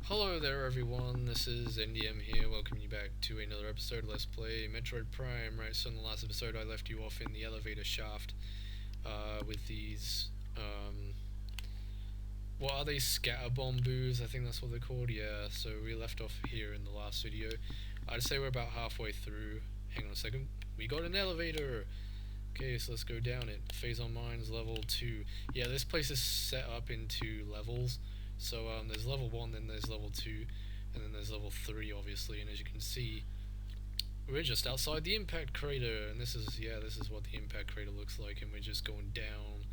Hello there everyone, this is NDM here, welcoming you back to another episode of Let's Play Metroid Prime. Right, so in the last episode I left you off in the elevator shaft with these, what are they, scatter bomboos, I think that's what they're called, yeah, so we left off here in the last video. I'd say we're about halfway through. Hang on a second, we got an elevator! Okay, so let's go down it. Phazon Mines level 2. Yeah, this place is set up into levels. So there's level 1, then there's level 2, and then there's level 3 obviously, and as you can see, we're just outside the impact crater, and this is what the impact crater looks like, and we're just going down,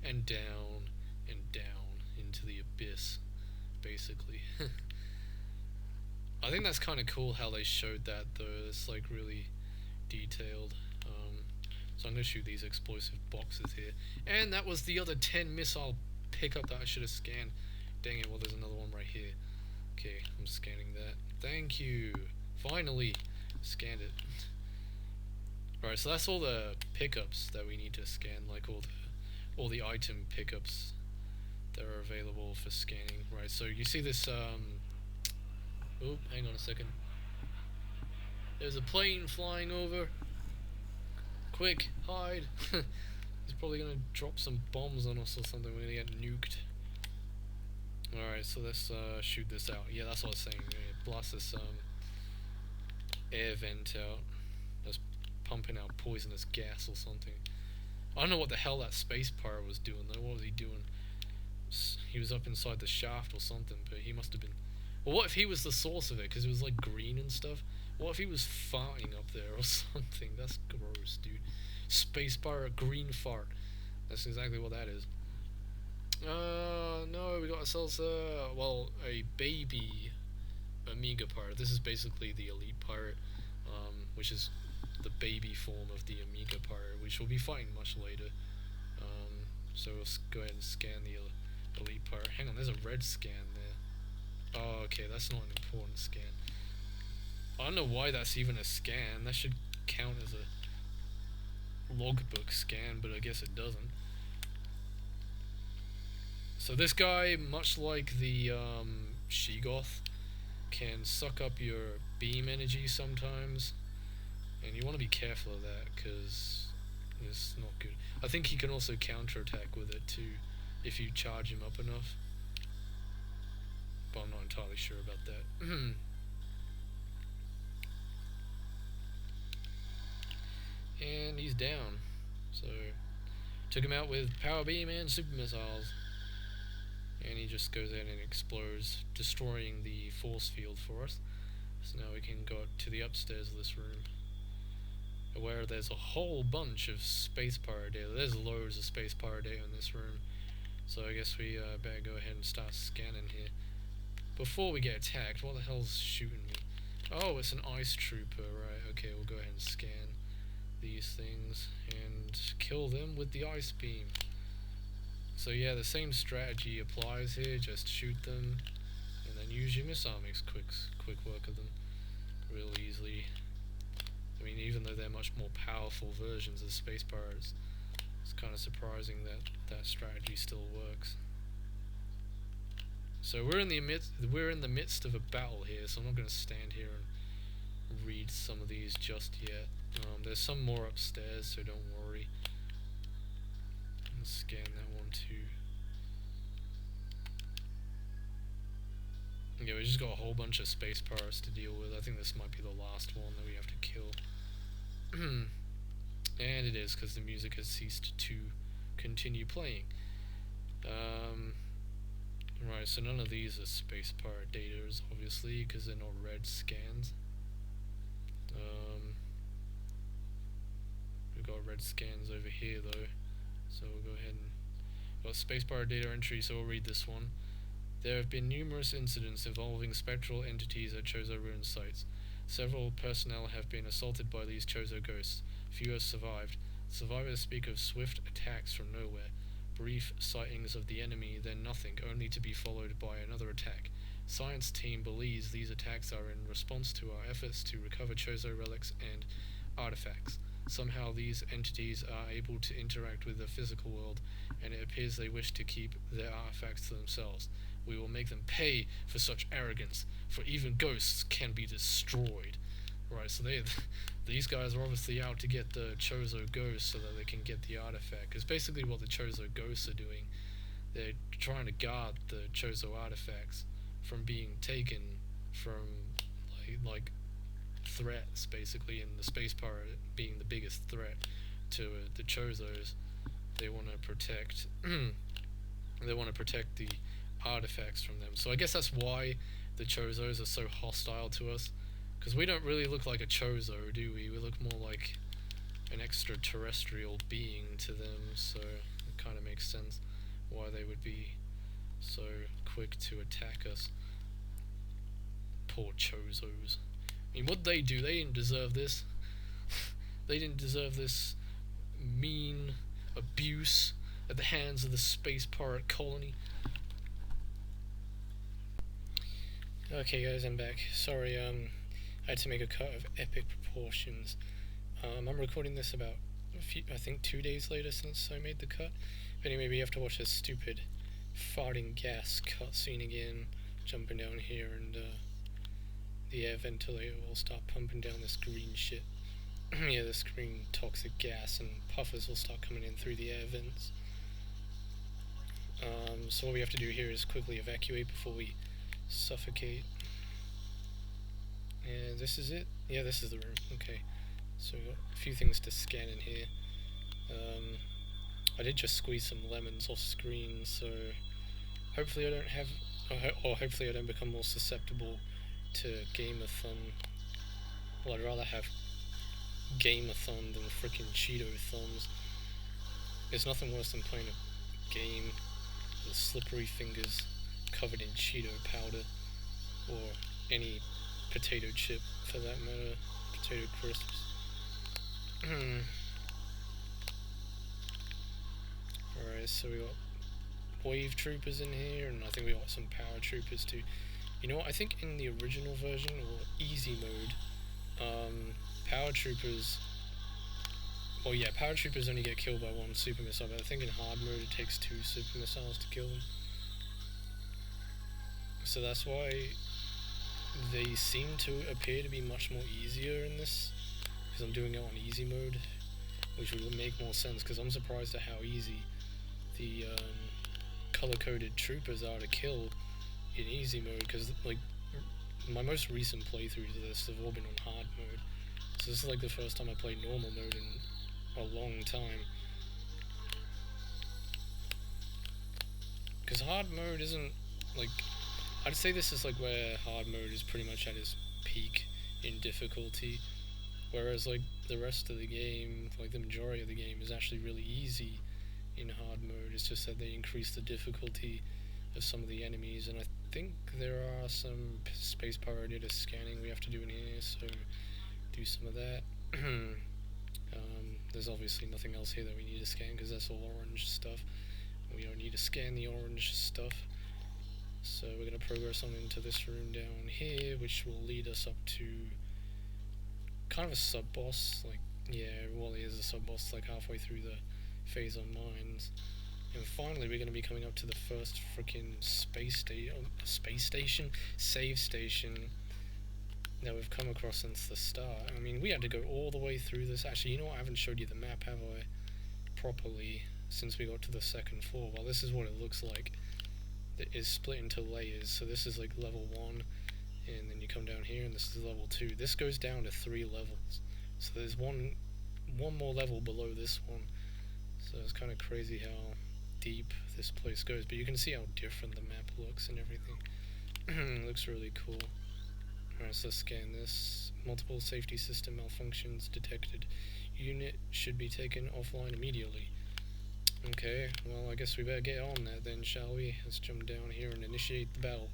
and down, and down, into the abyss, basically. I think that's kind of cool how they showed that though, it's like really detailed. So I'm going to shoot these explosive boxes here, and that was the other 10 missile pickup that I should have scanned. Dang it, well there's another one right here. Okay, I'm scanning that. Thank you! Finally! Scanned it. Alright, so that's all the pickups that we need to scan, like all the item pickups that are available for scanning. Right, so you see this, oh, hang on a second. There's a plane flying over. Quick, hide! He's probably gonna drop some bombs on us or something, we're gonna get nuked. Alright, so let's shoot this out. Yeah, that's what I was saying. Blast this air vent out. That's pumping out poisonous gas or something. I don't know what the hell that space pirate was doing though. What was he doing? He was up inside the shaft or something, but he must have been... Well, what if he was the source of it? Because it was like green and stuff. What if he was farting up there or something? That's gross, dude. Space pirate green fart. That's exactly what that is. No, we got ourselves, a baby Amiga pirate. This is basically the elite pirate, which is the baby form of the Amiga pirate, which we'll be fighting much later. So let's go ahead and scan the elite pirate. Hang on, there's a red scan there. Oh, okay, that's not an important scan. I don't know why that's even a scan. That should count as a logbook scan, but I guess it doesn't. So this guy, much like the Shegoth, can suck up your beam energy sometimes, and you want to be careful of that because it's not good. I think he can also counterattack with it too if you charge him up enough, but I'm not entirely sure about that. And he's down, so took him out with power beam and super missiles. And he just goes in and explodes, destroying the force field for us. So now we can go to the upstairs of this room, where there's a whole bunch of space pirate data. There's loads of space pirate data in this room. So I guess we better go ahead and start scanning here. Before we get attacked, what the hell's shooting me? Oh, it's an ice trooper, right. Okay, we'll go ahead and scan these things and kill them with the ice beam. So yeah, the same strategy applies here, just shoot them, and then use your missile makes quick work of them real easily. I mean, even though they're much more powerful versions of space pirates, it's kind of surprising that that strategy still works. So we're in the midst of a battle here, so I'm not going to stand here and read some of these just yet. There's some more upstairs, so don't worry. Let's scan that one too. Yeah, we just got a whole bunch of space pirates to deal with. I think this might be the last one that we have to kill. And it is, because the music has ceased to continue playing. Right, so none of these are space pirate datas, obviously, because they're not red scans. We've got red scans over here, though. So we'll go ahead and... Got space pirate data entry, so we'll read this one. There have been numerous incidents involving spectral entities at Chozo ruin sites. Several personnel have been assaulted by these Chozo ghosts. Few have survived. Survivors speak of swift attacks from nowhere. Brief sightings of the enemy, then nothing, only to be followed by another attack. Science team believes these attacks are in response to our efforts to recover Chozo relics and artifacts. Somehow these entities are able to interact with the physical world, and it appears they wish to keep their artifacts to themselves. We will make them pay for such arrogance, for even ghosts can be destroyed. Right, so these guys are obviously out to get the Chozo ghosts so that they can get the artifact. Because basically what the Chozo ghosts are doing, they're trying to guard the Chozo artifacts from being taken from like threats, basically, and the space pirate being the biggest threat to the Chozos. They want to protect they want to protect the artifacts from them. So I guess that's why the Chozos are so hostile to us, because we don't really look like a Chozo, do we? We look more like an extraterrestrial being to them, so it kind of makes sense why they would be so quick to attack us. Poor Chozos. I mean, what'd they do? They didn't deserve this. They didn't deserve this mean abuse at the hands of the space pirate colony. Okay guys, I'm back. Sorry, I had to make a cut of epic proportions. I'm recording this about, I think 2 days later since I made the cut. But anyway, we have to watch this stupid farting gas cutscene again, jumping down here, and the air ventilator will start pumping down this green shit. Yeah, this green toxic gas, and puffers will start coming in through the air vents. So what we have to do here is quickly evacuate before we suffocate. And this is it? Yeah, this is the room. Okay. So we've got a few things to scan in here. I did just squeeze some lemons off screen, so hopefully I don't have, or hopefully I don't become more susceptible to Gamer-thon. Well, I'd rather have Gamer-thon than frickin' Cheeto thumbs. There's nothing worse than playing a game with slippery fingers covered in Cheeto powder, or any potato chip for that matter, potato crisps. Alright, so we got wave troopers in here, and I think we got some power troopers too. You know what, I think in the original version, or easy mode, power troopers, well yeah, power troopers only get killed by one super missile, but I think in hard mode it takes 2 super missiles to kill them. So that's why they seem to appear to be much more easier in this, because I'm doing it on easy mode, which would make more sense, because I'm surprised at how easy the color-coded troopers are to kill in easy mode, because like my most recent playthroughs of this have all been on hard mode, so this is like the first time I played normal mode in a long time. Because hard mode isn't like, I'd say this is like where hard mode is pretty much at its peak in difficulty, whereas like the rest of the game, like the majority of the game, is actually really easy in hard mode. It's just that they increase the difficulty of some of the enemies, and I think there are some space pirated scanning we have to do in here, so do some of that. There's obviously nothing else here that we need to scan, because that's all orange stuff. We don't need to scan the orange stuff. So we're going to progress on into this room down here, which will lead us up to kind of a sub-boss. Like, yeah, well, it is a sub-boss, like halfway through the Phazon Mines. And finally, we're going to be coming up to the first freaking save station that we've come across since the start. I mean, we had to go all the way through this. Actually, you know what? I haven't showed you the map, have I? Properly, since we got to the second floor. Well, this is what it looks like. It is split into layers, so this is like level 1, and then you come down here and this is level 2. This goes down to 3 levels, so there's one more level below this one, so it's kind of crazy how deep this place goes, but you can see how different the map looks and everything. It looks really cool. Alright, so let's scan this. Multiple safety system malfunctions detected. Unit should be taken offline immediately. Okay, well I guess we better get on that then, shall we? Let's jump down here and initiate the battle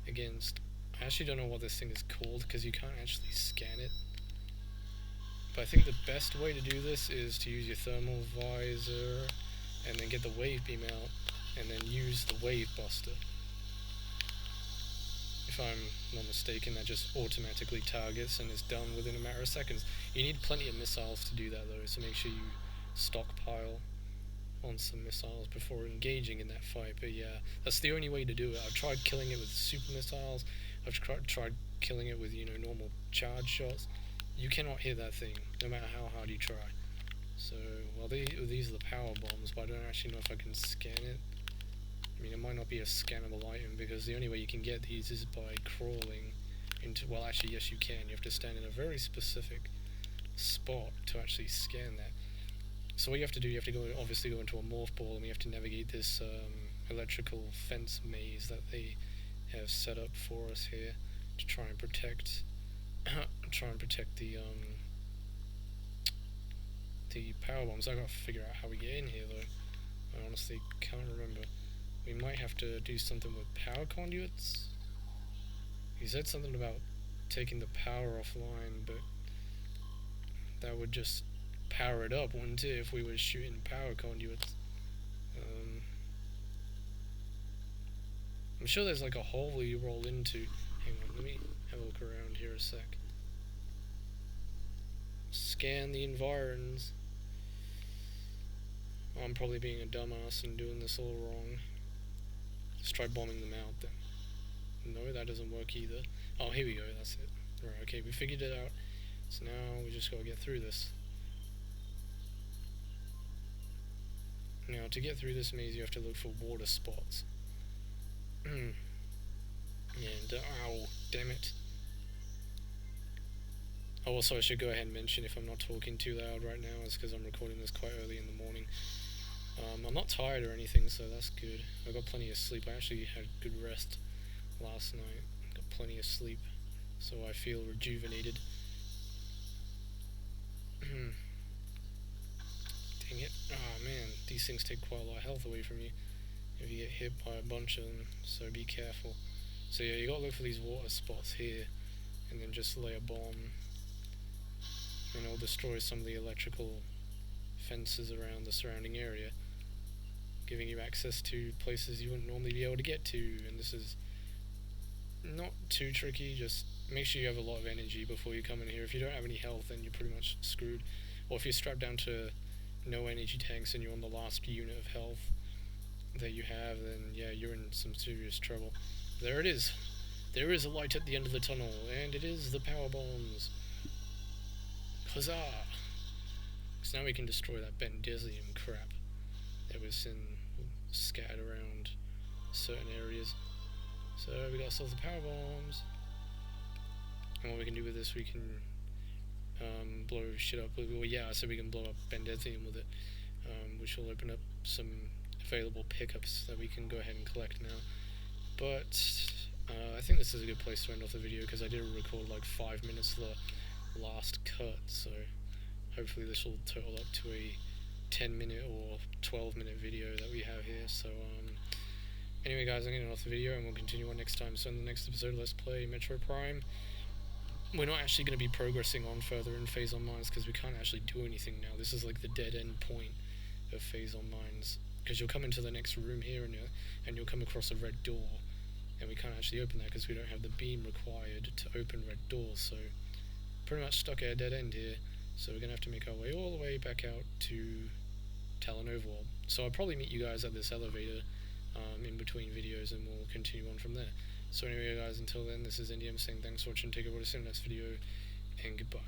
against... I actually don't know what this thing is called, because you can't actually scan it. But I think the best way to do this is to use your thermal visor, and then get the wave beam out, and then use the Wavebuster. If I'm not mistaken, that just automatically targets and is done within a matter of seconds. You need plenty of missiles to do that though, so make sure you stockpile on some missiles before engaging in that fight. But yeah, that's the only way to do it. I've tried killing it with super missiles. I've tried killing it with, you know, normal charge shots. You cannot hit that thing, no matter how hard you try. So, well, these are the power bombs, but I don't actually know if I can scan it. I mean, it might not be a scannable item, because the only way you can get these is by crawling into, well, actually, yes, you can. You have to stand in a very specific spot to actually scan that. So what you have to do, you have to go, obviously go into a morph ball, and we have to navigate this electrical fence maze that they have set up for us here to try and protect, the power bombs. I gotta figure out how we get in here though. I honestly can't remember. We might have to do something with power conduits. He said something about taking the power offline, but that would just power it up, wouldn't it, if we were shooting power conduits? I'm sure there's like a hole you roll into. Hang on, let me have a look around here a sec. Scan the environs. I'm probably being a dumbass and doing this all wrong. Let's try bombing them out then. No, that doesn't work either. Oh, here we go, that's it. Right, okay, we figured it out. So now we just gotta get through this. Now, to get through this maze, you have to look for water spots. And, ow, damn it. Oh, also, I should go ahead and mention, if I'm not talking too loud right now, it's because I'm recording this quite early in the morning. I'm not tired or anything, so that's good. I got plenty of sleep. I actually had good rest last night. Got plenty of sleep, so I feel rejuvenated. Dang it. Oh man, these things take quite a lot of health away from you if you get hit by a bunch of them, so be careful. So yeah, you gotta look for these water spots here, and then just lay a bomb, and it'll destroy some of the electrical fences around the surrounding area, giving you access to places you wouldn't normally be able to get to. And this is not too tricky, just make sure you have a lot of energy before you come in here. If you don't have any health, then you're pretty much screwed. Or if you're strapped down to no energy tanks and you're on the last unit of health that you have, then yeah, you're in some serious trouble. There it is. There is a light at the end of the tunnel, and it is the power bombs. Huzzah! So now we can destroy that Bendezium crap that was scattered around certain areas. So we got ourselves the power bombs, and what we can do with this, we can blow shit up. Well, yeah, so we can blow up Bendezium with it, which will open up some available pickups that we can go ahead and collect now. But I think this is a good place to end off the video, because I did record like 5 minutes of the last cut, so hopefully this will total up to a 10-minute or 12-minute video that we have here. So anyway guys, I'm getting off the video, and we'll continue on next time. So in the next episode, let's play Metroid Prime. We're not actually going to be progressing on further in Phazon Mines, because we can't actually do anything now. This is like the dead end point of Phazon Mines, because you'll come into the next room here, and you'll come across a red door, and we can't actually open that because we don't have the beam required to open red doors. So pretty much stuck at a dead end here. So we're gonna have to make our way all the way back out to Talon Overworld. So I'll probably meet you guys at this elevator in between videos, and we'll continue on from there. So anyway guys, until then, this is Indium saying thanks for watching, take care, see you in the next video, and goodbye.